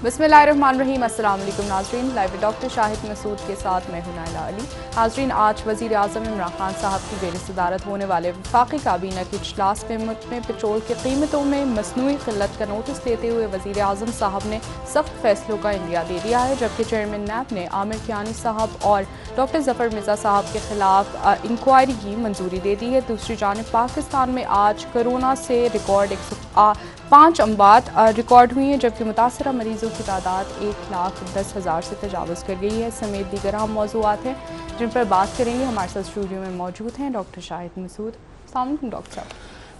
बिस्मिल्लाहिर्रहमानिर्रहीम। अस्सलाम वालेकुम नाज़रीन, लाइव डॉक्टर शाहिद मसूद के साथ मैं हूं नाइला अली। नाज़रीन, आज वज़ीर आज़म इमरान खान साहब की ज़ेर सदारत होने वाले वफाकी काबीना के इजलास में मुल्क में पेट्रोल की कीमतों में मसनूई क़िल्लत का नोटिस लेते हुए वज़ीर आज़म साहब ने सख्त फैसलों का इंदिया दे दिया है, जबकि चेयरमैन नैब ने आमिर कियानी साहब और डॉक्टर ज़फ़र मिर्ज़ा साहब के खिलाफ इंक्वायरी की मंजूरी दे दी है। दूसरी जानिब पाकिस्तान में आज कोरोना से रिकॉर्ड 105 अमवात रिकॉर्ड हुई हैं, जबकि मुतासरा मरीजों की तादाद 1,10,000 से तजावज़ कर गई है। समेत दीगर अहम मौज़ूआत हैं जिन पर बात करेंगे। हमारे साथ स्टूडियो में मौजूद हैं डॉक्टर शाहिद मसूद। अस्सलाम वालेकुम डॉक्टर साहब।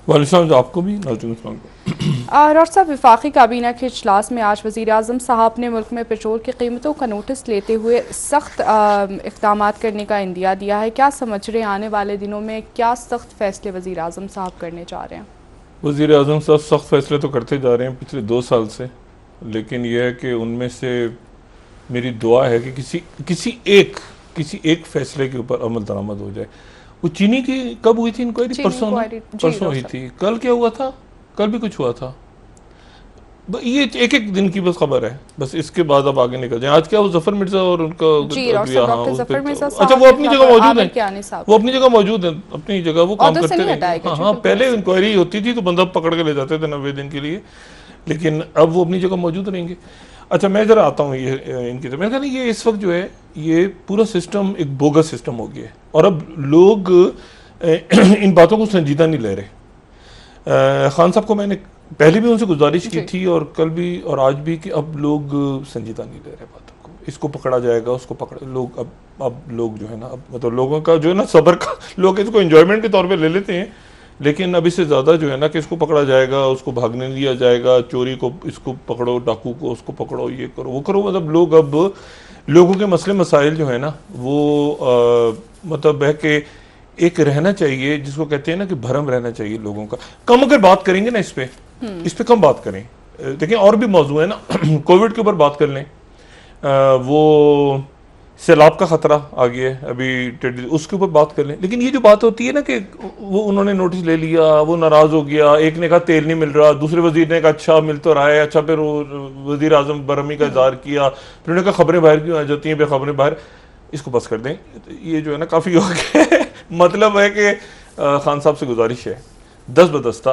वालेकुम आपको भी। डॉक्टर साहब, वफाकी काबीना के इजलास में आज वज़ीर आज़म साहब ने मुल्क में पेट्रोल की कीमतों का नोटिस लेते हुए सख्त इक़दाम करने का इंदिया दिया है। क्या समझ रहे हैं आने वाले दिनों में क्या सख्त फैसले वज़ीर आज़म साहब करने जा रहे हैं? वज़ीर आज़म साहब सख्त फैसले तो करते जा रहे हैं पिछले 2 साल से, लेकिन यह है कि उनमें से मेरी दुआ है कि किसी एक फैसले के ऊपर अमल दरामद हो जाए। वो चीनी की कब हुई थी इंक्वायरी? परसों हुई थी। कल क्या हुआ था? कल भी कुछ हुआ था। ये एक दिन की बस खबर है, बस इसके बाद अब आगे निकल जाए। आज क्या वो जफर मिर्जा और उनका अच्छा वो अपनी जगह मौजूद है, वो अपनी जगह मौजूद है, अपनी जगह वो काम करते रहे। हाँ, पहले इंक्वायरी होती थी तो बंदा पकड़ के ले जाते थे 90 दिन के लिए, लेकिन अब वो अपनी जगह मौजूद रहेंगे। अच्छा, मैं जरा आता हूँ ये इनकी तरफ। मैंने कहा ये इस वक्त जो है ये पूरा सिस्टम एक बोगस सिस्टम हो गया है और अब लोग इन बातों को संजीदा नहीं ले रहे। खान साहब को मैंने पहले भी उनसे गुजारिश की थी और कल भी और आज भी कि अब लोग संजीदा नहीं ले रहे बातों को। इसको पकड़ा जाएगा, उसको पकड़ा लोग अब लोग जो है ना, अब मतलब लोगों का जो है ना सब्र का, लोग इसको एंजॉयमेंट के तौर पे ले लेते हैं, लेकिन अब इससे ज़्यादा जो है ना कि इसको पकड़ा जाएगा, उसको भागने दिया जाएगा, चोरी को इसको पकड़ो, डाकू को उसको पकड़ो, ये करो वो करो। मतलब लोग अब लोगों के मसले मसाइल जो है ना वो मतलब है कि एक रहना चाहिए जिसको कहते हैं ना कि भरम रहना चाहिए लोगों का। कम अगर बात करेंगे ना इस पे कम बात करें। देखिए और भी मौजूद है ना कोविड के ऊपर बात कर लें, वो सैलाब का खतरा आ गया है अभी, उसके ऊपर बात कर लें। लेकिन ये जो बात होती है ना कि वो उन्होंने नोटिस ले लिया, वो नाराज हो गया, एक ने कहा तेल नहीं मिल रहा, दूसरे वजीर ने कहा अच्छा मिल तो रहा है, अच्छा फिर वजीर आजम बरहमी का इजहार किया, फिर उन्होंने कहा खबरें बाहर क्यों आ जाती हैं, बेखबरें बाहर। इसको बस कर दें, ये जो है ना काफ़ी हो गया मतलब है कि खान साहब से गुजारिश है दस बदस्ता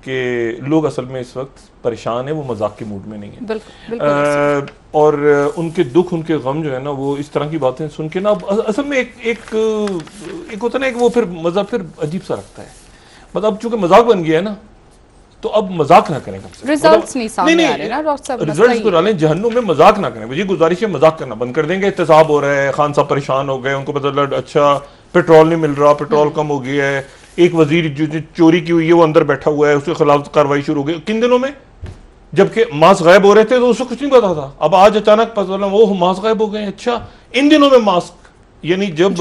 कि लोग असल में इस वक्त परेशान है, वो मजाक के मूड में नहीं है। बिल्कुल। और उनके दुख, उनके गम जो है ना, वो इस तरह की बातें सुन के ना असल में एक होता ना, एक वो फिर मजा फिर अजीब सा लगता है। मतलब अब चूंकि मजाक बन गया है ना, तो अब मजाक ना करें, रिजल्ट्स नहीं सामने आ रहे ना, रिजल्ट्स को डालें, जहन्नुम में मजाक ना करें। मुझे गुजारिश है मजाक करना बंद कर देंगे। एहतसाब हो रहा है, खान साहब परेशान हो गए, उनको पता लगा अच्छा पेट्रोल नहीं मिल रहा, पेट्रोल कम हो गया है, एक वजीर जो चोरी की हुई है वो अंदर बैठा हुआ है, उसके खिलाफ कार्रवाई शुरू हो गई। किन दिनों में जबकि मास्क गायब हो रहे थे तो उसको कुछ नहीं पता था, अब आज अचानक पता चला वो मास्क गायब हो गए। अच्छा, इन दिनों में मास्क, यानी जब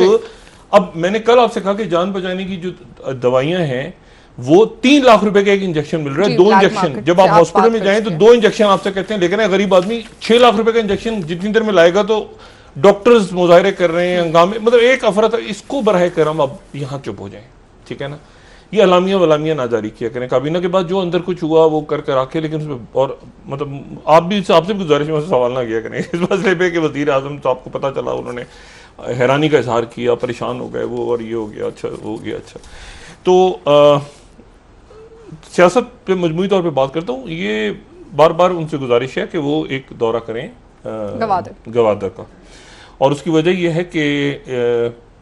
अब मैंने कल आपसे कहा कि जान बचाने की जो दवाइयां हैं वो 3 लाख रुपए का एक इंजेक्शन मिल रहा है, 2 इंजेक्शन। जब आप हॉस्पिटल में जाएं तो 2 इंजेक्शन आपसे कहते हैं, लेकिन गरीब आदमी 6 लाख रुपए का इंजेक्शन जितनी देर में लाएगा तो डॉक्टर्स मुजाहरे कर रहे हैं, हंगामे, मतलब एक अफरत। इसको बरहे करम अब यहाँ चुप हो जाए, ठीक है ना। ये अलामियाँ वलामियाँ ना जारी किया करें। काबीना के बाद जो अंदर कुछ हुआ वो कर रखे, लेकिन उसमें और मतलब आप भी आपसे भी गुजारिश में सवाल ना किया करें इस मसले पे कि वज़ीर आज़म तो आपको पता चला उन्होंने हैरानी का इजहार किया, परेशान हो गए वो, और ये हो गया, अच्छा हो गया। अच्छा, तो सियासत पे मजमूई तौर पे बात करता हूँ। ये बार बार उनसे गुजारिश है कि वो एक दौरा करें गवादर का, और उसकी वजह यह है कि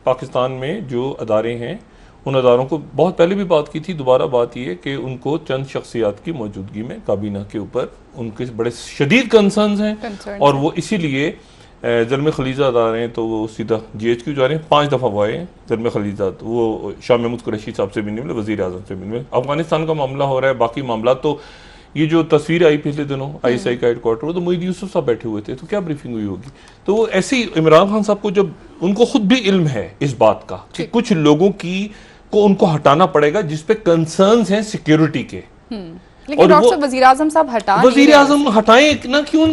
पाकिस्तान में जो अदारे हैं उन अदारों को बहुत पहले भी बात की थी, दोबारा बात यह है कि उनको चंद शख्सियात की मौजूदगी में काबीना के ऊपर उनके बड़े शदीद कंसर्न्स हैं, और वो इसीलिए ज़ल्म खलीजा अदारे हैं तो वो सीधा GHQ जा रहे हैं। 5 दफ़ा वो आए ज़ल्म खलीजा, तो वो शाह महमूद कुरैशी साहब से भी नहीं मिले, वज़ीर आज़म से भी नहीं मिले। अफगानिस्तान का मामला हो रहा है, बाकी मामला तो ये जो तस्वीर आई पिछले दिनों ISI का हेडक्वार्टर, वो तो मोईद यूसुफ साहब बैठे हुए थे, तो क्या ब्रीफिंग हुई होगी। तो वो ऐसे ही इमरान खान साहब को जब उनको खुद भी इल्म है इस बात का कि कुछ लोगों को उनको हटाना पड़ेगा जिस पे कंसर्न्स हैं सिक्योरिटी के, लेकिन डॉक्टर वज़ीर आज़म साहब वज़ीर आज़म हटाएं ना क्यों,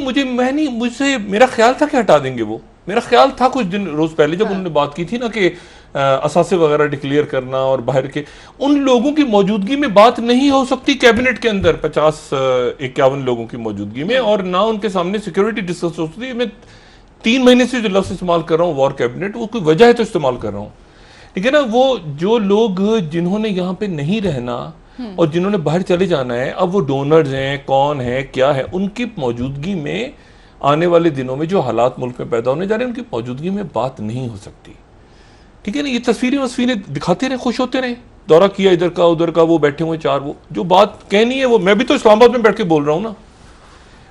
मुझसे मेरा ख्याल था कि हटा देंगे वो। मेरा ख्याल था कुछ दिन रोज पहले जब उन्होंने बात की थी ना कि असासे वगैरह डिक्लेयर करना और बाहर के उन लोगों की मौजूदगी में बात नहीं हो सकती कैबिनेट के अंदर 50-51 लोगों की मौजूदगी में, और ना उनके सामने सिक्योरिटी डिस्कस हो सकती है। मैं 3 महीने से जो लफ्ज इस्तेमाल कर रहा हूँ वॉर कैबिनेट, वो कोई वजह है तो इस्तेमाल कर रहा हूँ, ठीक है ना। वो जो लोग जिन्होंने यहाँ पे नहीं रहना और जिन्होंने बाहर चले जाना है, अब वो डोनर्स हैं, कौन है, क्या है, उनकी मौजूदगी में आने वाले दिनों में जो हालात मुल्क में पैदा होने जा रहे हैं, उनकी मौजूदगी में बात नहीं हो सकती, ठीक है ना। ये तस्वीरें दिखाते रहे, खुश होते रहे, दौरा किया इधर का उधर का, वो बैठे हुए 4, वो जो बात कहनी है वो, मैं भी तो इस्लामाबाद में बैठ के बोल रहा हूँ ना,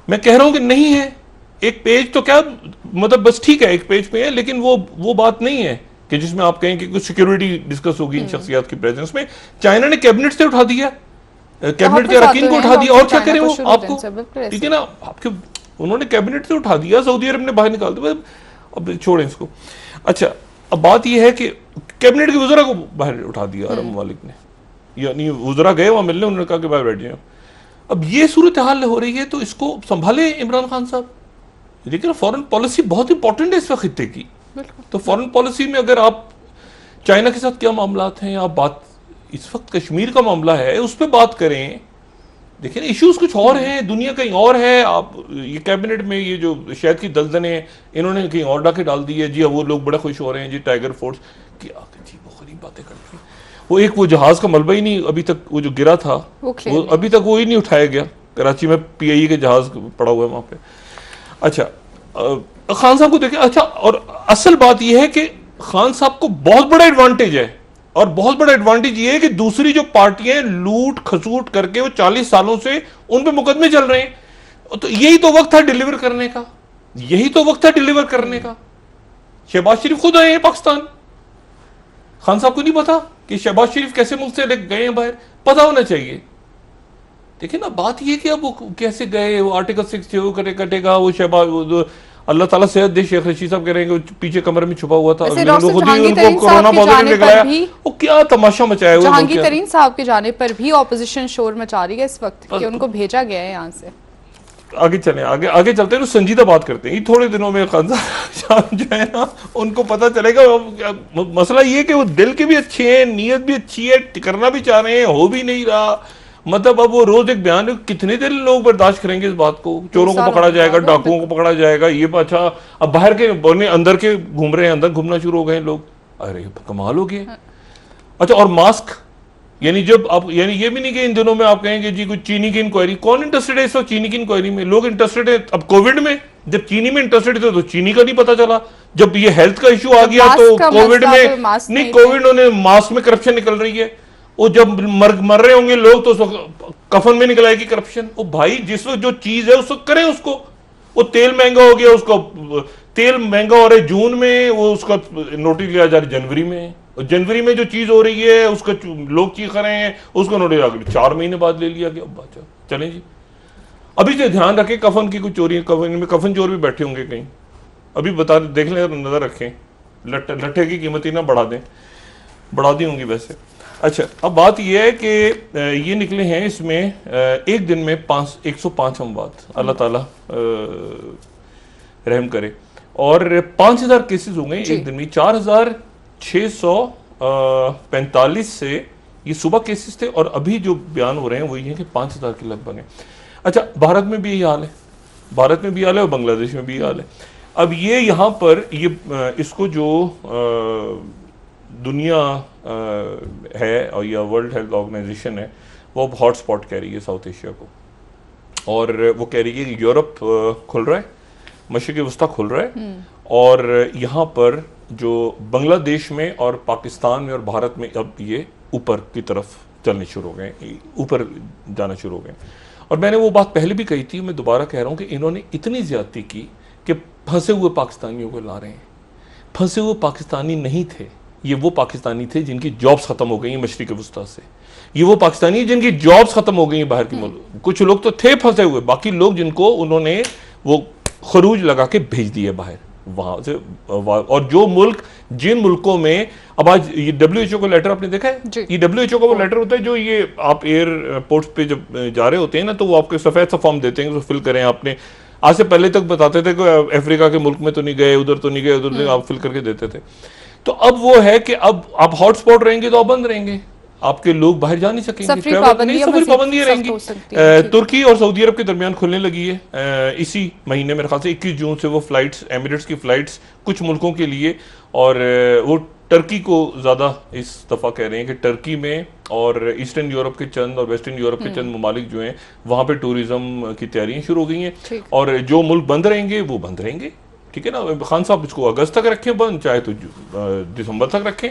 मैं कह रहा हूँ कि नहीं है एक पेज तो क्या मतलब, बस ठीक है एक पेज पे है, लेकिन वो बात नहीं है कि जिसमें आप कहें कि कुछ सिक्योरिटी डिस्कस होगी इन शख्सियत की प्रेजेंस में। चाइना ने कैबिनेट से उठा दिया, कैबिनेट के अरकान को उठा दिया, और क्या करें वो आपको, ठीक है ना, आपके उन्होंने कैबिनेट से उठा दिया, सऊदी अरब ने बाहर निकाल दिया, अब छोड़ें इसको। अच्छा, अब बात यह है कि कैबिनेट के वज़रा को बाहर उठा दिया अरब ममालिक ने, यानी वज़रा गए वहां मिलने, उन्होंने कहा कि बाहर बैठ जाए। अब ये सूरत हाल हो रही है, तो इसको संभाले इमरान खान साहब। लेकिन फॉरेन पॉलिसी बहुत इंपॉर्टेंट है इस वक्त खित्ते की, तो फॉरेन पॉलिसी में अगर आप चाइना के साथ क्या मामलात हैं, आप बात इस वक्त कश्मीर का मामला है उस पर बात करें। देखिए ना, इश्यूज कुछ और हैं, दुनिया कहीं और है। आप ये कैबिनेट में ये जो शहद की दलदने इन्होंने कहीं और डाके डाल दी है जी, अब वो लोग बड़ा खुश हो रहे हैं जी, टाइगर फोर्स की अजीब गरीब बातें करते हैं। वो जहाज का मलबा ही नहीं अभी तक, वो जो गिरा था वो अभी तक वो ही नहीं उठाया गया, कराची में PIE के जहाज पड़ा हुआ है वहां पे। अच्छा, खान साहब को देखिए। अच्छा, और असल बात यह है कि खान साहब को बहुत बड़ा एडवांटेज है, और बहुत बड़ा एडवांटेज ये है कि दूसरी जो पार्टियां लूट खसूट करके वो 40 सालों से उन पे मुकदमे चल रहे हैं, तो यही तो वक्त था डिलीवर करने का, यही तो वक्त था डिलीवर करने का। शहबाज शरीफ खुद आए हैं पाकिस्तान, खान साहब को नहीं पता कि शहबाज शरीफ कैसे मुल्क से गए हैं बाहर, पता होना चाहिए। देखिए ना, बात यह कि अब वो कैसे गए, वो आर्टिकल 6 जो कटेगा, वो शहबाज अल्लाह ताला सेहत दे, शेख रशीद साहब कह रहे हैं कि पीछे कमरे में छुपा हुआ था, खुद ही उनको कोरोना पॉजिटिव निकला, वो क्या तमाशा मचाया हुआ। जहांगीर तरीन साहब के जाने पर भी ऑपोजिशन शोर मचा रही है इस वक्त कि उनको भेजा गया है यहाँ से। आगे चलें, आगे चलते हैं, तो संजीदा बात करते हैं। ये थोड़े दिनों में खान साहब जो है ना, उनको पता चलेगा। मसला ये कि वो दिल के भी अच्छे हैं, नीयत भी अच्छी है, करना भी चाह रहे हैं, हो भी नहीं रहा। मतलब अब वो रोज एक बयान, कितने दिन लोग बर्दाश्त करेंगे इस बात को। चोरों को पकड़ा जाएगा, डाकुओं को पकड़ा जाएगा, ये अच्छा, अब बाहर के बोलने अंदर के घूम रहे हैं, अंदर घूमना शुरू हो गए लोग। अरे कमाल हो गया। अच्छा, और मास्क, यानी जब आप, यानी ये भी नहीं कि इन दिनों में आप कहेंगे जी कोई चीनी की इंक्वायरी, कौन इंटरेस्टेड है इस वक्त चीनी की इंक्वायरी में? लोग इंटरेस्टेड है अब कोविड में, जब चीनी में इंटरेस्टेड थे तो चीनी का नहीं पता चला, जब ये हेल्थ का इशू आ गया तो कोविड में नहीं, कोविड उन्हें मास्क में करप्शन निकल रही है। वो जब मर रहे होंगे लोग तो कफन में निकल आएगी करप्शन। ओ भाई, जिस वक्त जो चीज है उस वक्त करें उसको। वो तेल महंगा हो गया, उसको तेल महंगा हो रहा है जून में, वो उसका नोटिस लिया जा रहा है जनवरी में, और जनवरी में जो चीज हो रही है उसका लोग चीख रहे हैं, उसको नोटिस अगले 4 महीने बाद ले लिया गया। चलें जी, अभी से ध्यान रखें कफन की कुछ चोरी, कफन चोर भी बैठे होंगे कहीं, अभी बता देख लें, नजर रखें, लट्ठे की कीमत ही ना बढ़ा दें, बढ़ा दी होंगी वैसे। अच्छा, अब बात यह है कि ये निकले हैं इसमें एक दिन में 105 अमवात, अल्लाह ताला रहम करे, और 5000 केसेस हो गए एक दिन में। 4645 से ये सुबह केसेस थे, और अभी जो बयान हो रहे हैं वो ये है कि 5000 के लगभग हैं। अच्छा, भारत में भी यही हाल है, भारत में भी हाल है और बांग्लादेश में भी हाल है। अब ये यहाँ पर ये इसको जो दुनिया है और या वर्ल्ड हेल्थ ऑर्गेनाइजेशन है, वो अब हॉट स्पॉट कह रही है साउथ एशिया को, और वो कह रही है कि यूरोप खुल रहा है, मशरिक़ वस्ता खुल रहा है, और यहाँ पर जो बांग्लादेश में और पाकिस्तान में और भारत में अब ये ऊपर की तरफ चलने शुरू हो गए, ऊपर जाना शुरू हो गए। और मैंने वो बात पहले भी कही थी, मैं दोबारा कह रहा हूँ कि इन्होंने इतनी ज्यादती की कि फंसे हुए पाकिस्तानियों को ला रहे हैं। फंसे हुए पाकिस्तानी नहीं थे, ये वो पाकिस्तानी थे जिनकी जॉब्स खत्म हो गई मशरिक़ वस्ता से। ये वो पाकिस्तानी जिनकी जॉब्स खत्म हो गई बाहर के मुल्क। कुछ लोग तो थे फंसे हुए, बाकी लोग जिनको उन्होंने वो खरूज लगा के भेज दिए बाहर वहां से। और जो मुल्क, जिन मुल्कों में अब आज ये WHO का लेटर आपने देखा है, ये WHO का वो लेटर होता है जो ये आप एयरपोर्ट्स पे जब जा रहे होते हैं ना, तो वो आपको सफेद सा फॉर्म देते हैं, तो फिल करें आपने। आज से पहले तक बताते थे कि अफ्रीका के मुल्क में तो नहीं गए, उधर तो नहीं गए, उधर आप फिल करके देते थे। तो अब वो है कि अब आप हॉटस्पॉट रहेंगे तो आप बंद रहेंगे, आपके लोग बाहर जा नहीं सकेंगे, सफरी पाबंदियां रहेंगी। तुर्की और सऊदी अरब के दरमियान खुलने लगी है इसी महीने मेरे ख्याल से 21 जून से वो फ्लाइट्स, एमिरेट्स की फ्लाइट्स कुछ मुल्कों के लिए, और वो टर्की को ज़्यादा इस दफ़ा कह रहे हैं कि टर्की में और ईस्टर्न यूरोप के चंद और वेस्टर्न यूरोप के चंद ममालिक जो हैं वहाँ पे टूरिज्म की तैयारियाँ शुरू हो गई हैं, और जो मुल्क बंद रहेंगे वो बंद रहेंगे। ठीक है ना, खान साहब इसको अगस्त तक रखें बंद, चाहे तो दिसंबर तक रखें,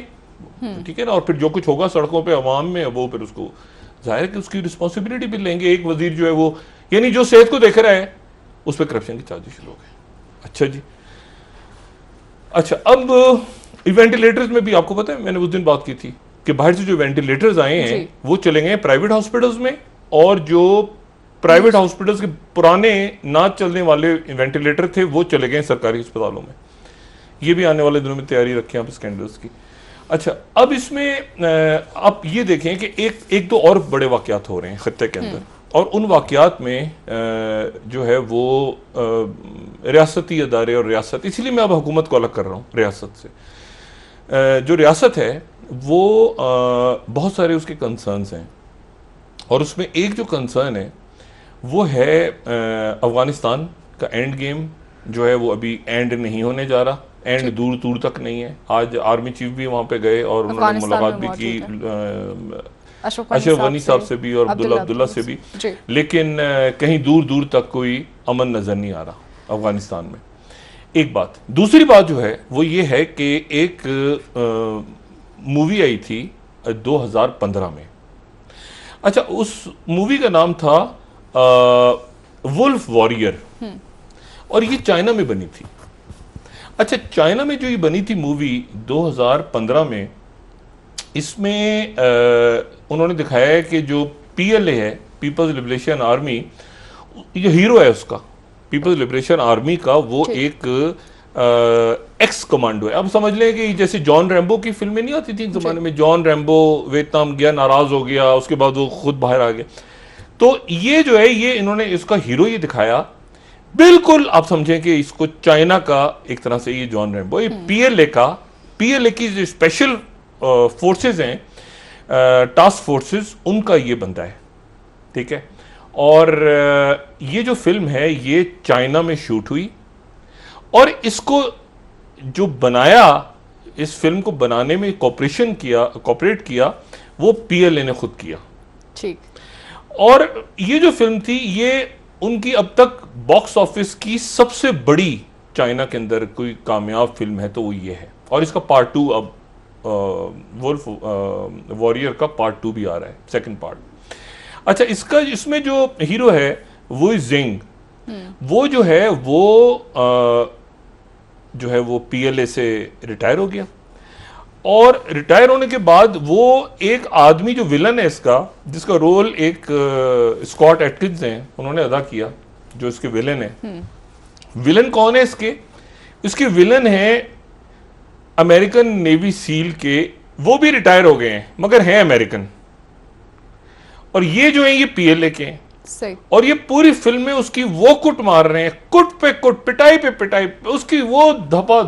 ठीक है ना, और फिर जो कुछ होगा सड़कों पे अवाम में वो फिर उसको जाहिर है कि उसकी रिस्पॉन्सिबिलिटी भी लेंगे। एक वजीर जो है वो यानी जो सेहत को देख रहा है उस पर करप्शन की चार्जेस शुरू हो गए। अच्छा जी, अच्छा अब वेंटिलेटर्स में भी आपको पता है मैंने उस दिन बात की थी कि बाहर से जो वेंटिलेटर्स आए हैं वो चले गए प्राइवेट हॉस्पिटल्स में, और जो प्राइवेट हॉस्पिटल्स के पुराने ना चलने वाले वेंटिलेटर थे वो चले गए सरकारी अस्पतालों में। ये भी आने वाले दिनों में तैयारी रखें आप स्कैंडल्स की। अच्छा, अब इसमें आप ये देखें कि एक दो और बड़े वाकयात हो रहे हैं खत्ते के अंदर, और उन वाकयात में जो है वो रियासती अदारे और रियासत, इसलिए मैं अब हुकूमत को अलग कर रहा हूँ रियासत से। जो रियासत है वो बहुत सारे उसके कंसर्न्स हैं, और उसमें एक जो कंसर्न है वो है अफगानिस्तान का एंड गेम जो है वो अभी एंड नहीं होने जा रहा, एंड दूर दूर तक नहीं है। आज आर्मी चीफ भी वहाँ पे गए और उन्होंने मुलाकात भी की अशरफ गनी साहब से भी और अब्दुल्ला से भी, लेकिन कहीं दूर दूर तक कोई अमन नजर नहीं आ रहा अफगानिस्तान में। एक बात, दूसरी बात जो है वो ये है कि एक मूवी आई थी 2015 में। अच्छा, उस मूवी का नाम था वुल्फ वॉरियर, और ये चाइना में बनी थी। अच्छा, चाइना में जो ये बनी थी मूवी 2015 में, इसमें उन्होंने दिखाया है कि जो PLA है, पीपल्स लिबरेशन आर्मी, ये हीरो है उसका पीपल्स लिबरेशन आर्मी का, वो एक एक्स कमांडो है। अब समझ लें कि जैसे जॉन रैम्बो की फिल्में नहीं आती थी एक जमाने में, जॉन रैम्बो वियतनाम गया, नाराज हो गया, उसके बाद वो खुद बाहर आ गया, तो ये जो है ये इन्होंने इसका हीरो ये दिखाया। बिल्कुल आप समझें कि इसको चाइना का एक तरह से ये जॉन रैम्बो, ये PLA की जो स्पेशल फोर्सेस हैं, टास्क फोर्सेस, उनका ये बंदा है। ठीक है, और ये जो फिल्म है ये चाइना में शूट हुई, और इसको जो बनाया, इस फिल्म को बनाने में कोऑपरेट किया वो PLA ने खुद किया। ठीक, और ये जो फिल्म थी ये उनकी अब तक बॉक्स ऑफिस की सबसे बड़ी चाइना के अंदर कोई कामयाब फिल्म है तो वो ये है, और इसका पार्ट 2 अब वुल्फ वॉरियर का पार्ट 2 भी आ रहा है, सेकंड पार्ट। अच्छा, इसमें जो हीरो है वो जिंग, वो जो है वो जो है वो PLA से रिटायर हो गया, और रिटायर होने के बाद वो एक आदमी जो विलन है इसका, जिसका रोल एक स्कॉट एटकिंस हैं उन्होंने अदा किया, जो इसके विलन है। विलन कौन है इसके विलन है अमेरिकन नेवी सील के, वो भी रिटायर हो गए हैं मगर हैं अमेरिकन, और ये जो है ये PLA के हैं। सही। और ये पूरी फिल्म में उसकी वो कुट मार रहे हैं, कुट पे कुट, पिटाई पे पिटाई, उसकी वो धपा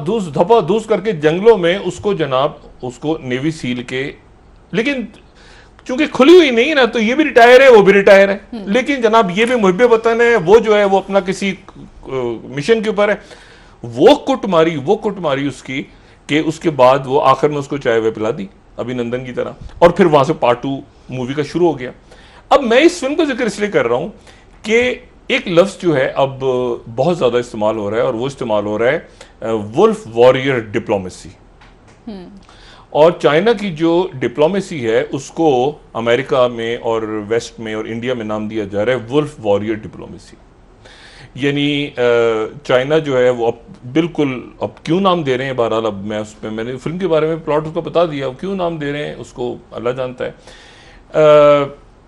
धूस करके जंगलों में उसको जनाब उसको नेवी सील के, लेकिन चूंकि खुली हुई नहीं ना तो ये भी रिटायर है वो भी रिटायर है, लेकिन जनाब ये भी मुहब्बे वतन है, वो जो है वो अपना किसी मिशन के ऊपर है। वो कुट मारी उसकी कि उसके बाद वो आखिर में उसको चाय वे पिला दी अभिनंदन की तरह, और फिर वहां से पार्ट 2 मूवी का शुरू हो गया। अब मैं इस फिल्म का जिक्र इसलिए कर रहा हूं कि एक लफ्ज जो है अब बहुत ज्यादा इस्तेमाल हो रहा है, और वो इस्तेमाल हो रहा है वुल्फ वॉरियर डिप्लोमेसी। और चाइना की जो डिप्लोमेसी है उसको अमेरिका में और वेस्ट में और इंडिया में नाम दिया जा रहा है वुल्फ वॉरियर डिप्लोमेसी। यानी चाइना जो है वो अब बिल्कुल, अब क्यों नाम दे रहे हैं, बहरहाल अब मैं उसमें मैंने फिल्म के बारे में प्लॉट उसको बता दिया, क्यों नाम दे रहे हैं उसको अल्लाह जानता है।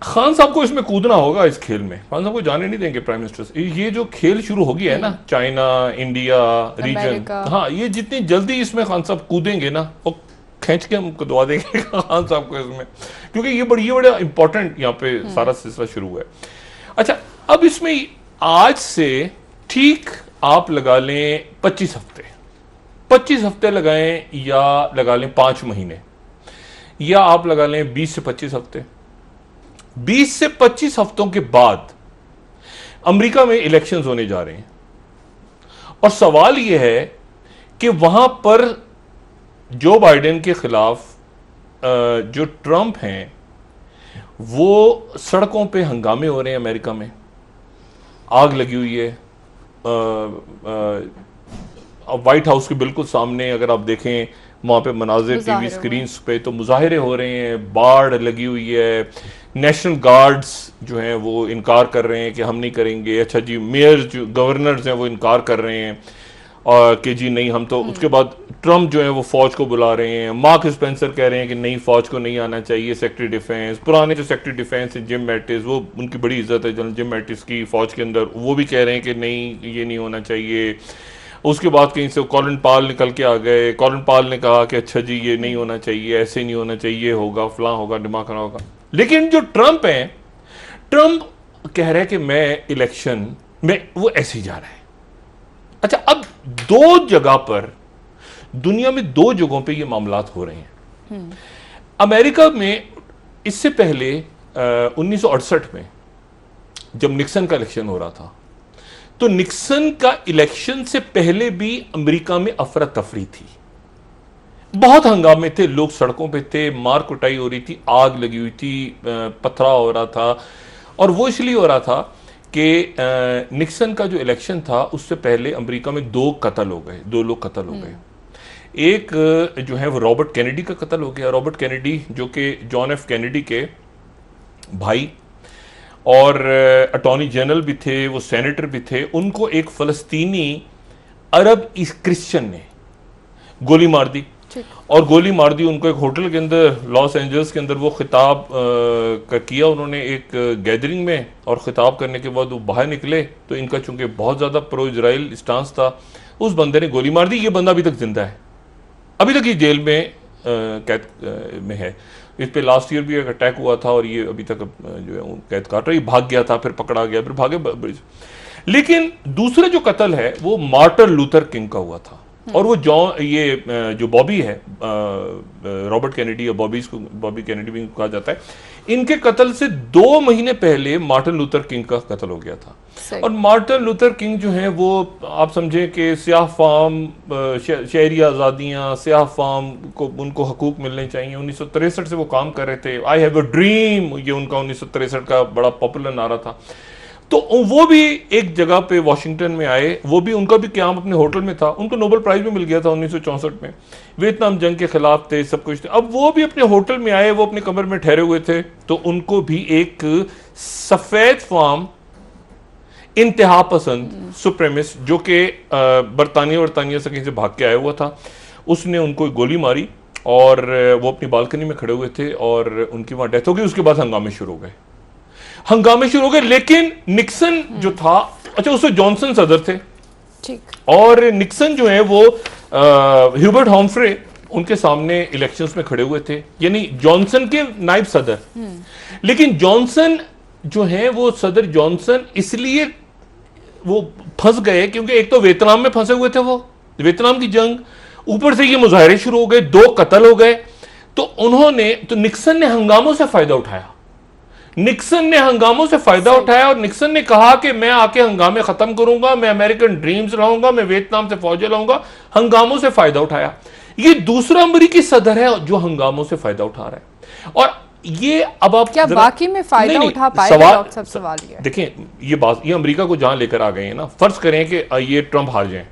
खान साहब को इसमें कूदना होगा इस खेल में, खान साहब को जाने नहीं देंगे प्राइम मिनिस्टर से। ये जो खेल शुरू हो गया है ना, चाइना इंडिया रीजन, हाँ, ये जितनी जल्दी इसमें खान साहब कूदेंगे ना वो खींच के हम कुदवा देंगे खान साहब को इसमें, क्योंकि ये बड़ा इंपॉर्टेंट यहाँ पे सारा सिलसिला शुरू हुआ है। अच्छा, अब इसमें आज से ठीक आप लगा लें 25 हफ्ते 25 हफ्ते लगाएं या लगा लें 5 महीने, या आप लगा लें 20 से 25 हफ्ते, 20 से 25 हफ्तों के बाद अमेरिका में इलेक्शंस होने जा रहे हैं। और सवाल यह है कि वहां पर जो बाइडेन के खिलाफ जो ट्रंप हैं वो सड़कों पे हंगामे हो रहे हैं, अमेरिका में आग लगी हुई है। व्हाइट हाउस के बिल्कुल सामने अगर आप देखें वहां पे मनाजिर टीवी स्क्रीन पे तो मुजाहिरे हो रहे हैं, बाढ़ लगी हुई है, नेशनल गार्ड्स जो हैं वो इनकार कर रहे हैं कि हम नहीं करेंगे। अच्छा जी, मेयर जो गवर्नर्स हैं वो इनकार कर रहे हैं और कि जी नहीं हम तो। उसके बाद ट्रंप जो है वो फौज को बुला रहे हैं, मार्क स्पेंसर कह रहे हैं कि नहीं फौज को नहीं आना चाहिए, सेक्रेटरी डिफेंस, पुराने जो सेक्रेटरी डिफेंस है जिम मैटिस, वो उनकी बड़ी इज्जत है जनरल जिम मैटिस की फौज के अंदर, वो भी कह रहे हैं कि नहीं ये नहीं होना चाहिए। उसके बाद कहीं से कॉलिन पॉल निकल के आ गए, कॉलिन पॉल ने कहा कि अच्छा जी ये नहीं होना चाहिए, ऐसे नहीं होना चाहिए, होगा फलां होगा दिमाग खराब होगा। लेकिन जो ट्रंप है, ट्रंप कह रहे हैं कि मैं इलेक्शन में वो ऐसे ही जा रहा है। अच्छा, अब दो जगह पर दुनिया में 2 जगहों पे ये मामलात हो रहे हैं। अमेरिका में इससे पहले 1968 में जब निक्सन का इलेक्शन हो रहा था, तो निक्सन का इलेक्शन से पहले भी अमेरिका में अफरा तफरी थी, बहुत हंगामे थे, लोग सड़कों पे थे, मार कुटाई हो रही थी, आग लगी हुई थी, पथराव हो रहा था। और वो इसलिए हो रहा था कि निक्सन का जो इलेक्शन था उससे पहले अमेरिका में 2 कत्ल हो गए, 2 लोग कत्ल हो गए। एक जो है वो रॉबर्ट कैनेडी का कत्ल हो गया। रॉबर्ट कैनेडी जो कि जॉन एफ कैनेडी के भाई और अटॉर्नी जनरल भी थे, वो सेनेटर भी थे, उनको एक फलस्तीनी अरब क्रिश्चियन ने गोली मार दी। और गोली मार दी उनको एक होटल के अंदर, लॉस एंजल्स के अंदर। वो खिताब किया उन्होंने एक गैदरिंग में, और खिताब करने के बाद वो बाहर निकले तो इनका चूंकि बहुत ज़्यादा प्रो इजराइल स्टांस था, उस बंदे ने गोली मार दी। ये बंदा अभी तक जिंदा है, अभी तक ये जेल में कैद में है। इस पे लास्ट ईयर भी एक अटैक हुआ था और ये अभी तक जो है कैद काट रहा है। भाग गया था, फिर पकड़ा गया, फिर भागे। लेकिन दूसरे जो कत्ल है वो मार्टिन लूथर किंग का हुआ था। और वो जो बॉबी है, रॉबर्ट कैनेडी या बॉबी कैनेडी भी कहा जाता है, इनके कत्ल से 2 महीने पहले मार्टिन लूथर किंग का कत्ल हो गया था। और मार्टिन लूथर किंग जो है वो आप समझे कि स्याह फार्म, शहरी आज़ादियाँ, स्याह फार्म को उनको हकूक मिलने चाहिए। 1963 से वो काम कर रहे थे। आई हैव अ ड्रीम, ये उनका 1963 का बड़ा पॉपुलर नारा था। तो वो भी एक जगह पे वाशिंगटन में आए, वो भी उनका भी क्याम अपने होटल में था। उनको नोबेल प्राइज भी मिल गया था 1964 में, वियतनाम जंग के खिलाफ थे, सब कुछ थे। अब वो भी अपने होटल में आए, वो अपने कमरे में ठहरे हुए थे, तो उनको भी एक सफेद फार्म इंतहा पसंद सुप्रेमिस्ट जो कि बरतानिया से कहीं से भाग के आया हुआ था, उसने उनको गोली मारी और वो अपनी बालकनी में खड़े हुए थे और उनकी वहां डेथ हो गई। उसके बाद हंगामे शुरू हो गए। लेकिन निक्सन जो था, अच्छा उसमें जॉनसन सदर थे, ठीक, और निक्सन जो है वो ह्यूबर्ट हम्फ्रे उनके सामने इलेक्शंस में खड़े हुए थे, यानी जॉनसन के नायब सदर। लेकिन जॉनसन जो है वो सदर जॉनसन इसलिए वो फंस गए क्योंकि एक तो वियतनाम में फंसे हुए थे, वो वियतनाम की जंग, ऊपर से ये मुजाहरे शुरू हो गए, 2 कत्ल हो गए। तो निक्सन ने हंगामों से फायदा उठाया। और निक्सन ने कहा कि मैं आके हंगामे खत्म करूंगा, मैं अमेरिकन ड्रीम्स लाऊंगा, मैं वियतनाम से फौजें लाऊंगा। हंगामों से फायदा उठाया। ये दूसरा अमेरिकी सदर है जो हंगामों से फायदा उठा रहा है। और ये अब आप क्या बाकी में फायदा उठा पाएगा? सवाल ये देखें, ये अमेरिका को जहां लेकर आ गए हैं ना, फर्ज करें कि ये ट्रंप हार जाए,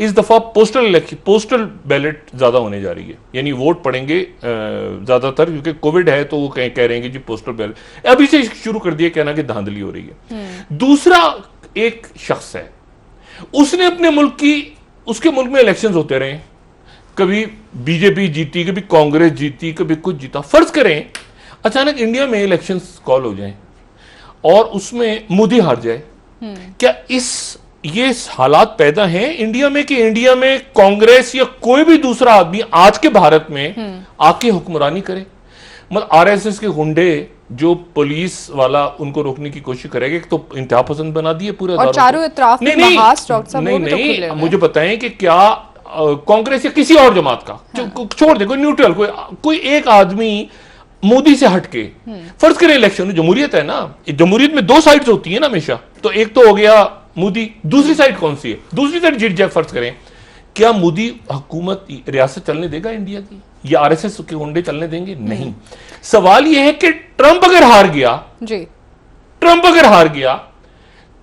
इस दफा पोस्टल बैलेट ज्यादा होने जा रही है, यानी वोट पड़ेंगे ज्यादातर, क्योंकि कोविड है तो वो कह रहे हैं कि जी पोस्टल बैलेट अभी से शुरू कर दिया, कहना कि धांधली हो रही है। दूसरा एक शख्स है, उसने अपने उसके मुल्क में इलेक्शंस होते रहे, कभी बीजेपी जीती, कभी कांग्रेस जीती, कभी कुछ जीता। फर्ज करें अचानक इंडिया में इलेक्शंस कॉल हो जाएं और उसमें मोदी हार जाए, क्या ये हालात पैदा हैं इंडिया में कि इंडिया में कांग्रेस या कोई भी दूसरा आदमी आज के भारत में आके हुक्मरानी करे? मतलब आरएसएस के गुंडे जो पुलिस वाला उनको रोकने की कोशिश करेगा, तो इंतहा पसंद बना दिए पूरे, और चारों इतराफ में नहीं, मुझे बताएं कि क्या कांग्रेस या किसी और जमात का, छोड़ दे, कोई न्यूट्रल, कोई एक आदमी मोदी से हटके, फर्ज करें इलेक्शन, जमहूरियत है ना, जमहूरियत में दो साइड्स होती है ना हमेशा, तो एक तो हो गया मोदी, दूसरी साइड कौन सी है, दूसरी साइड जीत जाए, फर्ज करें, क्या मोदी हुकूमत रियासत चलने देगा इंडिया की, या आरएसएस के गुंडे चलने देंगे? नहीं। सवाल यह है कि ट्रंप अगर हार गया जी, ट्रंप अगर हार गया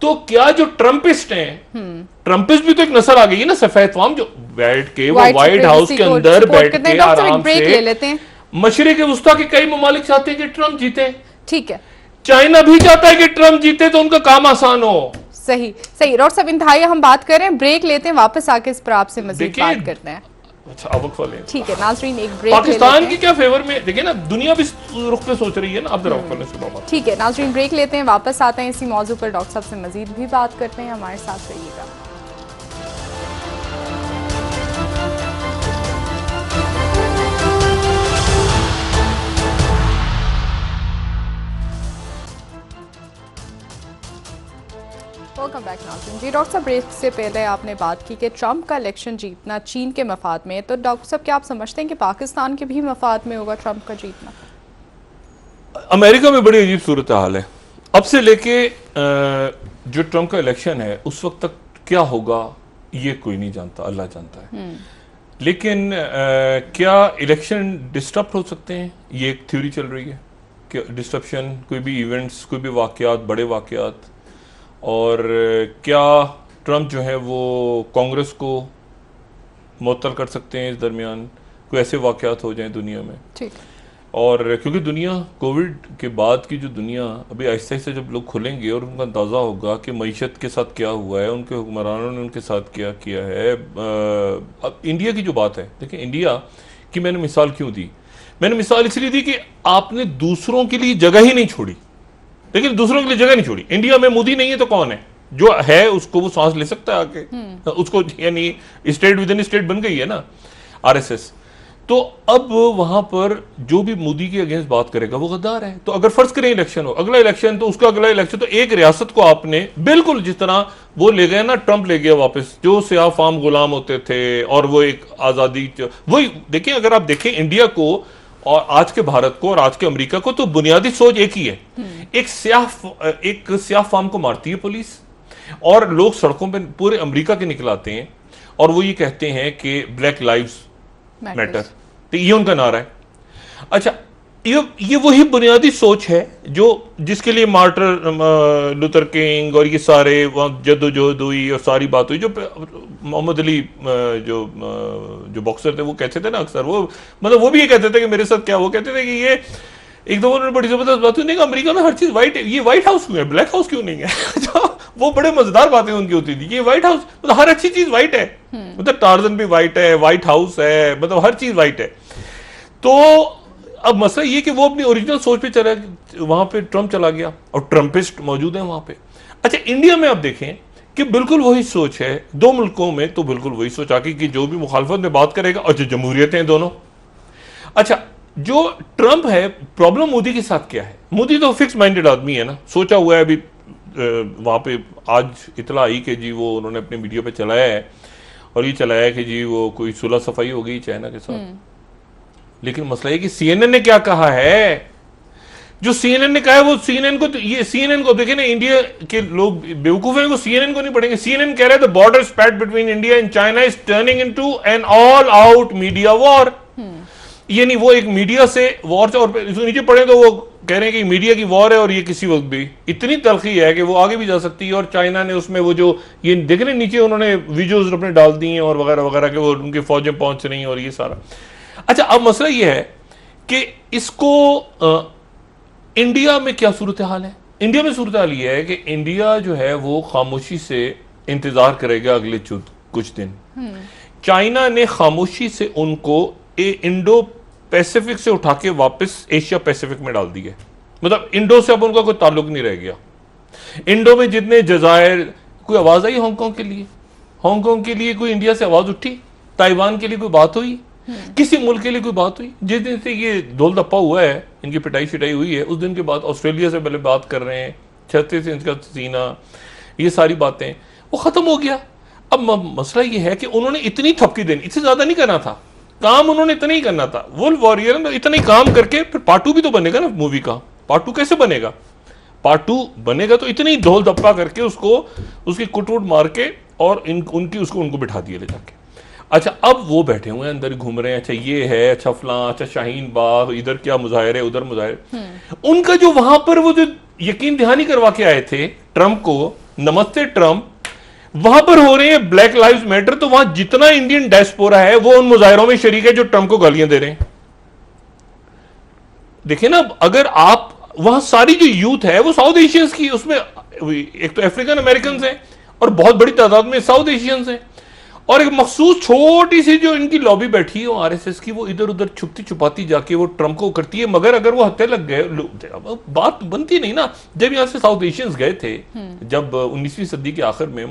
तो क्या जो ट्रंपिस्ट हैं, ट्रंपिस्ट भी तो एक नस्ल आ गई है ना, सफेद फार्म, जो बैठ के वो व्हाइट हाउस के अंदर बैठ के आराम से ले लेते हैं। मशरिक वुस्ता के कई ममालिक चाहते हैं कि ट्रंप जीते, ठीक है, चाइना भी चाहता है कि ट्रंप जीते तो उनका काम आसान हो। सही सही। डॉक्टर साहब इंतहाई हम बात कर रहे हैं, ब्रेक लेते हैं, वापस आके इस पर आपसे मजीद बात करते हैं। अच्छा, अब वाले ठीक है नाज़रीन, एक ब्रेक पाकिस्तान की क्या फेवर में, देखिए ना दुनिया भी रुख पे सोच रही है ना, अब जरा बात। ठीक है नाज़रीन, ब्रेक लेते हैं, वापस आते हैं, इसी मौजू पर डॉक्टर साहब से मजीद भी बात करते हैं, हमारे साथ रहिएगा। वेलकम बैक नाज़रीन। जी डॉक्टर साहब, ब्रेक से पहले आपने बात की कि ट्रंप का इलेक्शन जीतना चीन के मफाद में है, तो डॉक्टर साहब क्या आप समझते हैं कि पाकिस्तान के भी मफाद में होगा ट्रंप का जीतना? अमेरिका में बड़ी अजीब सूरत हाल है। अब से लेके जो ट्रंप का इलेक्शन है उस वक्त तक क्या होगा ये कोई नहीं जानता, अल्लाह जानता है। लेकिन क्या इलेक्शन डिस्टर्ब हो सकते हैं, ये एक थ्योरी चल रही है कि डिस्टर्बशन, कोई भी इवेंट्स, कोई भी वाकयात, बड़े वाकयात, और क्या ट्रंप जो है वो कांग्रेस को मुअत्तल कर सकते हैं इस दरमियान, कोई ऐसे वाकयात हो जाएं दुनिया में। ठीक। और क्योंकि दुनिया कोविड के बाद की जो दुनिया, अभी आहिस्ता आहिस्ता जब लोग खुलेंगे और उनका अंदाज़ा होगा कि मईशत के साथ क्या हुआ है, उनके हुक्मरानों ने उनके साथ क्या किया है। अब इंडिया की जो बात है, देखिए इंडिया की मैंने मिसाल क्यों दी, मैंने मिसाल इसलिए दी कि आपने दूसरों के लिए जगह ही नहीं छोड़ी, लेकिन दूसरों के लिए जगह नहीं छोड़ी। इंडिया में मोदी नहीं है तो कौन है, जो है उसको वो सांस ले सकता है आके, उसको, यानी स्टेट विद इन स्टेट बन गई है ना आरएसएस। तो अब वहां पर जो भी मोदी के अगेंस्ट बात करेगा वो गद्दार है। तो अगर फर्ज करें इलेक्शन हो, अगला इलेक्शन, तो उसका अगला इलेक्शन, तो एक रियासत को आपने बिल्कुल जिस तरह वो ले गए ना, ट्रंप ले गया वापस, जो सियाह फार्म गुलाम होते थे, और वो एक आजादी, वही देखिए, अगर आप देखें इंडिया को और आज के भारत को और आज के अमेरिका को, तो बुनियादी सोच एक ही है। एक सियाह फार्म को मारती है पुलिस, और लोग सड़कों पे पूरे अमेरिका के निकल आते हैं, और वो ये कहते हैं कि ब्लैक लाइव्स मैटर, तो ये उनका नारा है। अच्छा, ये वही बुनियादी सोच है जो, जिसके लिए मार्टर लूथर किंग और ये सारे वहाँ जद्दोजहद हुई और सारी बात हुई, जो मोहम्मद अली जो बॉक्सर थे वो कहते थे ना अक्सर, वो मतलब वो भी ये कहते थे कि मेरे साथ क्या, वो कहते थे कि ये एक दो उन्होंने बड़ी जबरदस्त बात हुई, अमेरिका में हर चीज व्हाइट है, ये व्हाइट हाउस क्यों है, ब्लैक हाउस क्यों नहीं है। वो बड़े मजेदार बातें उनकी होती थी, ये व्हाइट हाउस, मतलब हर अच्छी चीज व्हाइट है, मतलब टार्जन भी व्हाइट है, व्हाइट हाउस है, मतलब हर चीज व्हाइट है। तो अब मसला ये कि वो अपनी ओरिजिनल सोच पे चला, वहां पे ट्रंप चला गया और ट्रंपिस्ट मौजूद है वहां पे। अच्छा, इंडिया में आप देखें कि बिल्कुल वही सोच है, दो मुल्कों में तो बिल्कुल वही सोच आके कि जो भी मुखालफत में बात करेगा, और जो जमहूरियत हैं दोनों। अच्छा, जो ट्रंप है, प्रॉब्लम मोदी के साथ क्या है, मोदी तो फिक्स माइंडेड आदमी है ना, सोचा हुआ है। अभी वहां पे आज इतला आई कि जी वो उन्होंने अपने मीडिया पे चलाया है, और ये चलाया है कि जी वो कोई सुलह सफाई हो गई चाइना के साथ। लेकिन मसला ये कि सीएनएन ने क्या कहा है, जो सीएनएन ने कहा है वो सीएनएन को, ये सीएनएन को देखे ना, इंडिया के लोग बेवकूफ हैं, वो सीएनएन को नहीं पढ़ेंगे। सीएनएन कह रहा है the border spat between India and China is turning into an all out media war. ये नहीं, वो एक मीडिया से वॉर से, और नीचे पढ़े तो वो कह रहे हैं कि मीडिया की वॉर है, और ये किसी वक्त भी इतनी तलखी है कि वो आगे भी जा सकती है। और चाइना ने उसमें वो जो ये देख रहे नीचे उन्होंने वीडियोज अपने डाल दिए हैं और वगैरह वगैरह के, वो उनकी फौजें पहुंच रही हैं और ये सारा। अच्छा, अब मसला ये है कि इसको इंडिया में क्या सूरत हाल है। इंडिया में सूरत हाल ये है कि इंडिया जो है वो खामोशी से इंतजार करेगा अगले कुछ दिन। चाइना ने खामोशी से उनको इंडो पैसिफिक से उठा के वापस एशिया पैसिफिक में डाल दिए, मतलब इंडो से अब उनका कोई ताल्लुक नहीं रह गया। इंडो में जितने जजायर, कोई आवाज आई हांगकांग के लिए, हांगकांग के लिए कोई इंडिया से आवाज उठी, ताइवान के लिए कोई बात हुई, किसी मुल्क के लिए कोई बात हुई। जिस दिन से ये ढोल धप्पा हुआ है, इनकी पिटाई शिटाई हुई है, उस दिन के बाद ऑस्ट्रेलिया से पहले बात कर रहे हैं, 36 इंच का सीना, ये सारी बातें वो खत्म हो गया। अब मसला ये है कि उन्होंने इतनी थपकी देनी, इससे ज्यादा नहीं करना था काम, उन्होंने इतना ही करना था। वुल्फ वॉरियर इतना ही काम करके फिर पार्ट 2 भी तो बनेगा ना मूवी का। पार्ट 2 कैसे बनेगा? पार्ट 2 बनेगा तो इतनी ढोल धप्पा करके उसको उसकी कुटवुट मार के और उनको बिठा दिए ले जाके। अच्छा, अब वो बैठे हुए हैं अंदर घूम रहे हैं, अच्छा ये है, अच्छा फलां, अच्छा शाहीन बाग, इधर क्या मुजाहिरे, उधर मुजाहिरे। उनका जो वहां पर वो जो यकीन दहानी करवा के आए थे ट्रंप को, नमस्ते ट्रंप, वहां पर हो रहे हैं ब्लैक लाइव्स मैटर, तो वहां जितना इंडियन डायस्पोरा है वो उन मुजाहिरों में शरीक है जो ट्रंप को गालियां दे रहे हैं। देखिए ना, अगर आप वहां सारी जो यूथ है वो साउथ एशियंस की, उसमें एक तो अफ्रीकन अमेरिकन हैं और बहुत बड़ी तादाद में साउथ एशियंस हैं, और एक मखसूस छोटी सी जो इनकी लॉबी बैठी है आरएसएस की, वो इधर उधर छुपती छुपाती जाके वो ट्रंप को करती है। मगर अगर वो हत्या लग गए, बात बनती नहीं ना। जब यहां से साउथ एशियंस गए थे, जब 19वीं सदी के आखिर में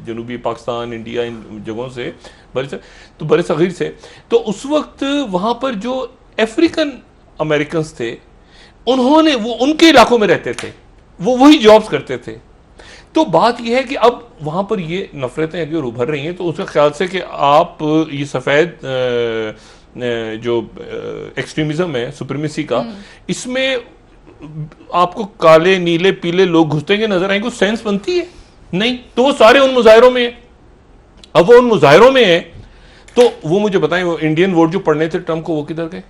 जनूबी पाकिस्तान, इंडिया, इन जगहों से बड़े सगीर से, तो उस वक्त वहां पर जो अफ्रीकन अमेरिकन थे, उन्होंने वो उनके इलाकों में रहते थे, वो वही जॉब्स करते थे। तो बात यह है कि अब वहां पर ये नफरतें अगर उभर रही हैं, तो उसके ख्याल से कि आप ये सफेद जो एक्सट्रीमिज्म है सुप्रीमेसी का, इसमें आपको काले नीले पीले लोग घुसते हुए नजर आएंगे, सेंस बनती है नहीं। तो वो सारे उन मुजाहिरों में है। अब वो उन मुजाहिरों में है तो वो मुझे बताएं, वो इंडियन वोट जो पढ़ने थे ट्रंप को, वो किधर गए?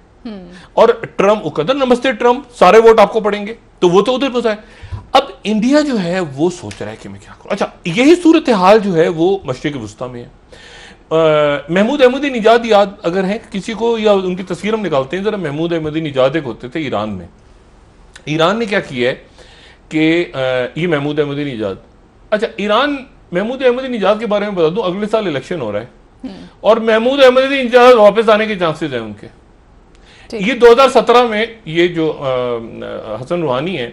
और ट्रंप, वो कदर नमस्ते ट्रंप, सारे वोट आपको पड़ेंगे, तो वो तो उधर फंसा है। अब इंडिया जो है वो सोच रहा है कि मैं क्या करूं। अच्छा, यही सूरत हाल जो है वो मशरिक वस्ता में है। महमूद अहमदी निजाद याद अगर है किसी को, या उनकी तस्वीर हम निकालते हैं जरा। महमूद अहमदी निजाद एक होते थे ईरान में। ईरान ने क्या किया है कि ये महमूद अहमदी निजाद, अच्छा ईरान, महमूद अहमदी निजाद के बारे में बता दूं, अगले साल इलेक्शन हो रहा है और महमूद अहमदी निजाद वापस आने के चांसेस हैं उनके। ये 2017 में ये जो हसन रूहानी है,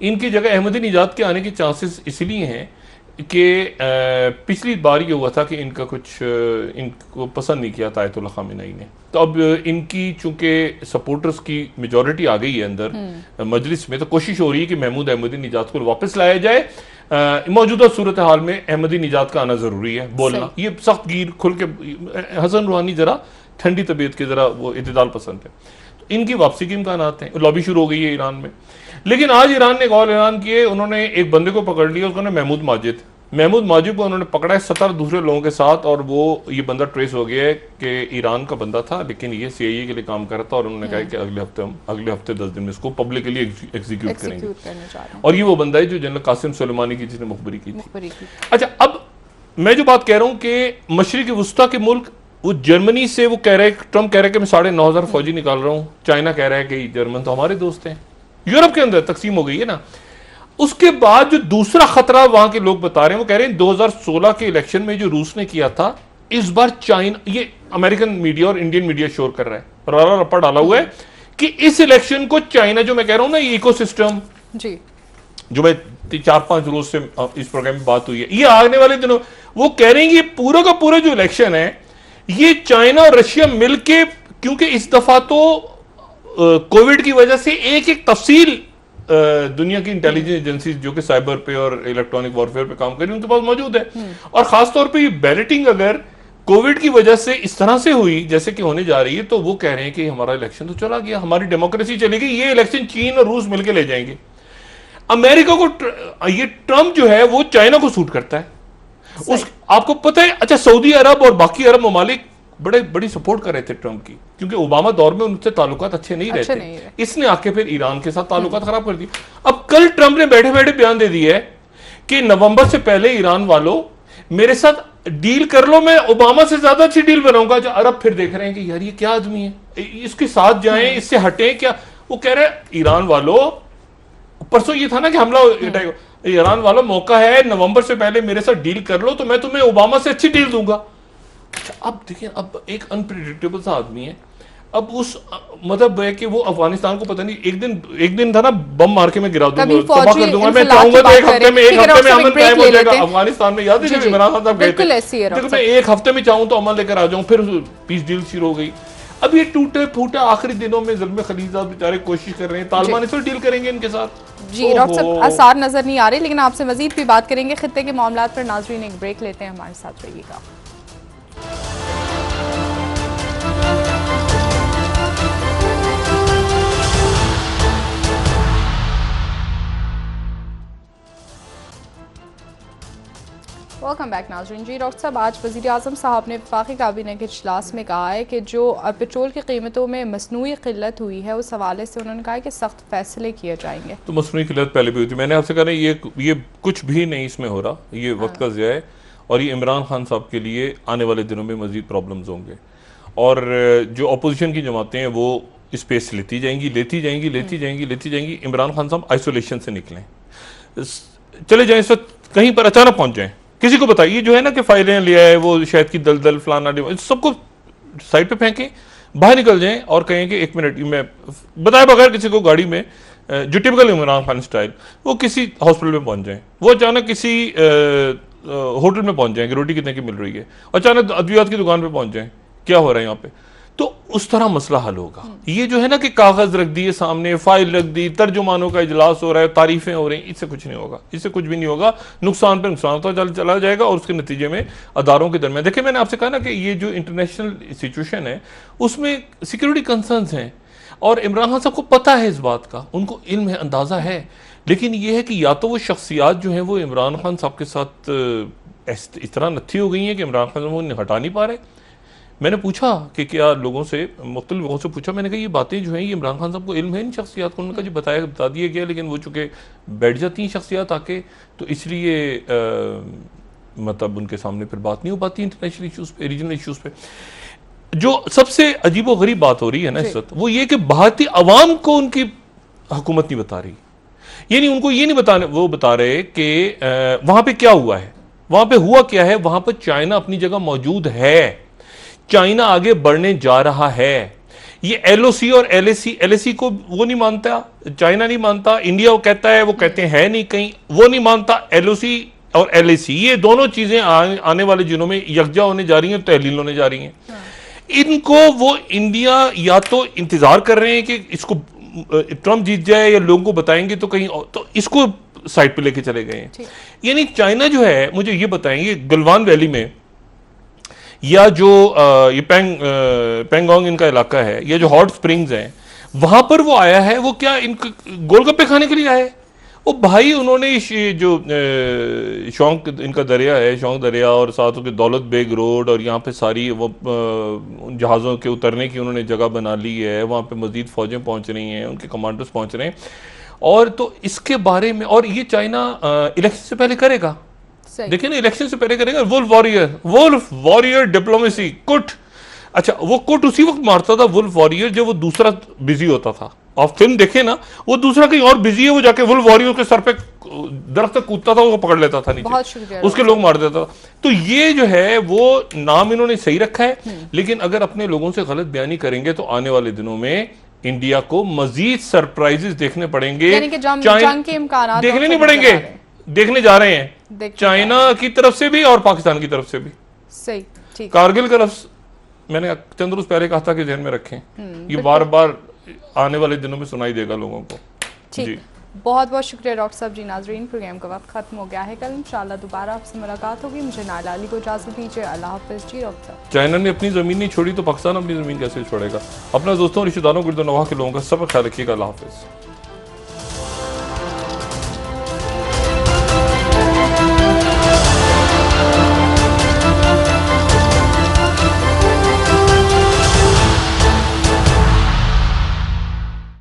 इनकी जगह अहमदी निजात के आने के चांसेस इसलिए हैं कि पिछली बार ये हुआ था कि इनका कुछ इनको पसंद नहीं किया था आयतुल्लाह खामेनी ने। तो अब इनकी चूंकि सपोर्टर्स की मेजॉरिटी आ गई है अंदर मजलिस में, तो कोशिश हो रही है कि महमूद अहमदी निजात को वापस लाया जाए। मौजूदा सूरत हाल में अहमदी निजात का आना जरूरी है, बोलना ये सख्त गिर खुल के। हसन रूहानी जरा ठंडी तबीयत के, जरा वो इत्तेदाल पसंद है, तो इनकी वापसी के इम्कान आते हैं। लॉबी शुरू हो गई है ईरान में। लेकिन आज ईरान ने एक और ऐलान किए, उन्होंने एक बंदे को पकड़ लिया, उसका नाम महमूद माजिद को उन्होंने पकड़ा है 17 दूसरे लोगों के साथ, और वो ये बंदा ट्रेस हो गया है कि ईरान का बंदा था, लेकिन ये सीआईए के लिए काम कर रहा था, और उन्होंने कहा कि अगले हफ्ते 10 दिन में इसको पब्लिकली एग्जीक्यूट करेंगे। और ये वो बंदा है जो जनरल कासिम सुलेमानी की जिसने मुखबरी की थी। अच्छा, अब मैं जो बात कह रहा हूं कि मशरिक वस्ता के मुल्क, वो जर्मनी से वो कह रहे हैं, ट्रंप कह रहे हैं कि मैं 9,500 फौजी निकाल रहा हूं, चाइना कह रहा है कि जर्मन तो हमारे दोस्त हैं, यूरोप के अंदर तकसीम हो गई है ना। उसके बाद जो दूसरा खतरा वहां के लोग बता रहे हैं, वो कह रहे हैं 2016 के इलेक्शन में जो रूस ने किया था, इस बार चाइना, ये अमेरिकन मीडिया और इंडियन मीडिया शोर कर रहा है, रारा रप्पा डाला हुआ है कि इस इलेक्शन को चाइना, जो मैं कह रहा हूं ना ये इकोसिस्टम जी, जो मैं 4-5 रोज से इस प्रोग्राम में बात हुई है, ये आने वाले दिनों वो कह रहे हैं ये पूरा का पूरा जो इलेक्शन है ये चाइना और रशिया मिलके, क्योंकि इस दफा तो कोविड की वजह से एक एक तफसील दुनिया की इंटेलिजेंस एजेंसी जो कि साइबर पे और इलेक्ट्रॉनिक वॉरफेयर पे काम कर रही है उनके पास मौजूद है। और खासतौर पे ये बैलेटिंग अगर कोविड की वजह से इस तरह से हुई जैसे कि होने जा रही है, तो वो कह रहे हैं कि हमारा इलेक्शन तो चला गया, हमारी डेमोक्रेसी चली गई, ये इलेक्शन चीन और रूस मिलकर ले जाएंगे। अमेरिका को, ये ट्रंप जो है वो चाइना को सूट करता है। आपको पता है, अच्छा सऊदी अरब और बाकी अरब ममालिक बड़ी सपोर्ट कर रहे थे ट्रंप की, क्योंकि ओबामा दौर में उनसे ताल्लुकात अच्छे नहीं रहते। इसने आके फिर ईरान के साथ ताल्लुकात खराब कर दिए। अब कल ट्रंप ने बैठे बैठे बयान दे दिया है कि नवंबर से पहले ईरान वालों मेरे साथ डील कर लो, मैं ओबामा से ज्यादा अच्छी डील बनाऊंगा। जो अरब फिर देख रहे हैं कि यार ये क्या आदमी है, इसके साथ जाएं, इससे हटें क्या। वो कह रहे ईरान वालों, परसों ये था ना कि हमला, ईरान वालों मौका है, नवंबर से पहले मेरे साथ डील कर लो तो मैं तुम्हें ओबामा से अच्छी डील दूंगा। अच्छा, अब देखिए, अब एक अनप्रेडिक्टेबल सा आदमी है। अब उस मतलब है कि वो अफगानिस्तान को पता नहीं, एक दिन था ना, बम मार के मैं गिरा दूंगा, तबाह कर दूंगा, मैं चाहूंगा तो एक हफ्ते में अमन कायम हो जाएगा अफगानिस्तान में। याद है जब इमरान खान साहब गए थे, देखो मैं एक हफ्ते में चाहूं तो अमन लेकर आ जाऊं, फिर पीस डील शुरू हो गई। अब ये टूटे फूटे आखिरी दिनों में ज़ल्म खलीजा बेचारे कोशिश कर रहे हैं, तालिबान इस डील करेंगे इनके साथ। जी डॉक्टर साहब आसार नजर नहीं आ रहे, लेकिन आपसे मजीद भी बात करेंगे खित्ते के मामलात पर। नाज़रीन एक ब्रेक लेते हैं, हमारे साथ रहिएगा। वेलकम बैक नाज़रीन। जी डॉक्टर साहब, आज वज़ीर आज़म साहब ने वफाकी काबीना के इजलास में कहा है कि जो पेट्रोल की कीमतों में मसनूई किल्लत हुई है, उस हवाले से उन्होंने कहा है कि सख्त फैसले किए जाएंगे। तो मसनूई किल्लत पहले भी हुई थी, मैंने आपसे कहा ना ये कुछ भी नहीं इसमें हो रहा, ये वक्त का ज़िया है और ये इमरान खान साहब के लिए आने वाले दिनों में मज़ीद प्रॉब्लम्स होंगे। और जो अपोजिशन की जमातें हैं वो स्पेस लेती जाएंगी। इमरान खान साहब आइसोलेशन से निकलें, चले जाएं, इस वक्त कहीं पर अचानक पहुंच जाएं, किसी को बताइए जो है ना कि फाइलें लिया है, वो शायद की दलदल फलाना सबको साइड पे फेंकें, बाहर निकल जाएं और कहें कि 1 मिनट में बताए बगैर किसी को गाड़ी में, जो टिपिकल इमरान खान स्टाइल, वो किसी हॉस्पिटल में पहुंच जाएं, वो अचानक किसी होटल में पहुंच जाएं कि रोटी कितने की मिल रही है, अचानक अद्वियात की दुकान पे पहुंच जाएं, क्या हो रहा है यहाँ पे, तो उस तरह मसला हल होगा। ये जो है ना कि कागज रख दिए सामने, फाइल रख दी, तर्जुमानों का इजलास हो रहा है, तारीफें हो रही, इससे कुछ नहीं होगा, इससे कुछ भी नहीं होगा, नुकसान पर नुकसान होता चला जाएगा और उसके नतीजे में अदारों के दरमियान, देखिए मैंने आपसे कहा ना कि ये जो इंटरनेशनल सिचुएशन है उसमें सिक्योरिटी कंसर्न्स हैं और इमरान खान साहब को पता है इस बात का, उनको इल्म है, अंदाजा है, लेकिन ये है कि या तो वो शख्सियात जो हैं वो इमरान खान साहब के साथ इस तरह नत्थी हो गई हैं कि इमरान खान साहब उन्हें हटा नहीं पा रहे। मैंने पूछा कि क्या लोगों से, मुख्तलिफ लोगों से पूछा, मैंने कहा ये बातें जो हैं ये इमरान खान साहब को इल्म है इन शख्सियात को, उन्होंने कहा जी बता दिया गया, लेकिन वो चूँकि बैठ जाती हैं शख्सियात आके, तो इसलिए मतलब उनके सामने फिर बात नहीं हो पाती इंटरनेशनल इशूज़ पे, रीजनल इशूज़ पे। जो सबसे अजीब व गरीब बात हो रही है ना इस वक्त, वो ये कि भारतीय अवाम को उनकी हुकूमत नहीं बता रही, यानी उनको ये नहीं बताने, वो बता रहे कि वहाँ पर क्या हुआ है, वहाँ पर हुआ क्या है, वहाँ पर चाइना अपनी जगह मौजूद है, चाइना आगे बढ़ने जा रहा है। ये LOC और LAC को वो नहीं मानता, चाइना नहीं मानता, इंडिया वो कहता है, वो कहते हैं नहीं कहीं, वो नहीं मानता। LOC और LAC ये दोनों चीजें आने वाले दिनों में यकजा होने जा रही हैं, तहलील होने जा रही हैं। इनको वो इंडिया या तो इंतजार कर रहे हैं कि इसको ट्रंप जीत जाए या लोगों को बताएंगे तो कहीं, तो इसको साइड पे लेके चले गए हैं। यानी चाइना जो है, मुझे ये बताएंगे गलवान वैली में या जो ये पेंगोंग इनका इलाका है, या जो हॉट स्प्रिंग्स हैं, वहां पर वो आया है, वो क्या इनका गोलगप्पे खाने के लिए आया है? वो भाई उन्होंने जो शौक इनका दरिया है, शौक दरिया, और साथ के दौलत बेग रोड, और यहाँ पे सारी वो जहाज़ों के उतरने की उन्होंने जगह बना ली है, वहाँ पे मजीद फौजें पहुँच रही हैं, उनके कमांडर्स पहुँच रहे हैं, और तो इसके बारे में, और ये चाइना इलेक्शन से पहले करेगा, देखिए ना, इलेक्शन से पहले करेगा, वुल्फ वॉरियर डिप्लोमेसी, कुट। अच्छा, वो कुट उसी वक्त मारता था वुल्फ वॉरियर जब वो दूसरा बिजी होता था। आप फिल्म देखे ना, वो दूसरा कहीं और बिजी है, वो जाके वुल्फ वॉरियर के सर पे दरख्त तक कूदता था, वो पकड़ लेता था नीचे, उसके लोग मार देता था। तो ये जो है वो नाम इन्होंने सही रखा है, लेकिन अगर अपने लोगों से गलत बयानी करेंगे तो आने वाले दिनों में इंडिया को मजीद सरप्राइजेस देखने पड़ेंगे, देखने नहीं पड़ेंगे, देखने जा रहे हैं, चाइना की तरफ से भी और पाकिस्तान की तरफ से भी। सही, ठीक। कारगिल का लफ्ज मैंने चंद रोज पहले कहा था कि ध्यान में रखें, ये बार बार आने वाले दिनों में सुनाई देगा लोगों को। जी, बहुत बहुत शुक्रिया डॉक्टर साहब। जी नाजरीन, प्रोग्राम का वक्त खत्म हो गया है, कल इंशाल्लाह दोबारा आपसे मुलाकात होगी। मुझे नाइला अली को इजाजत दीजिए, अल्लाह हाफिज़। जी डॉक्टर साहब, चाइना ने अपनी जमीन नहीं छोड़ी तो पाकिस्तान अपनी जमीन कैसे छोड़ेगा? अपना दोस्तों, रिश्तेदारों, गिरदोनवाह के लोगों का सब ख्याल रखिएगा। अल्लाह हाफिज़।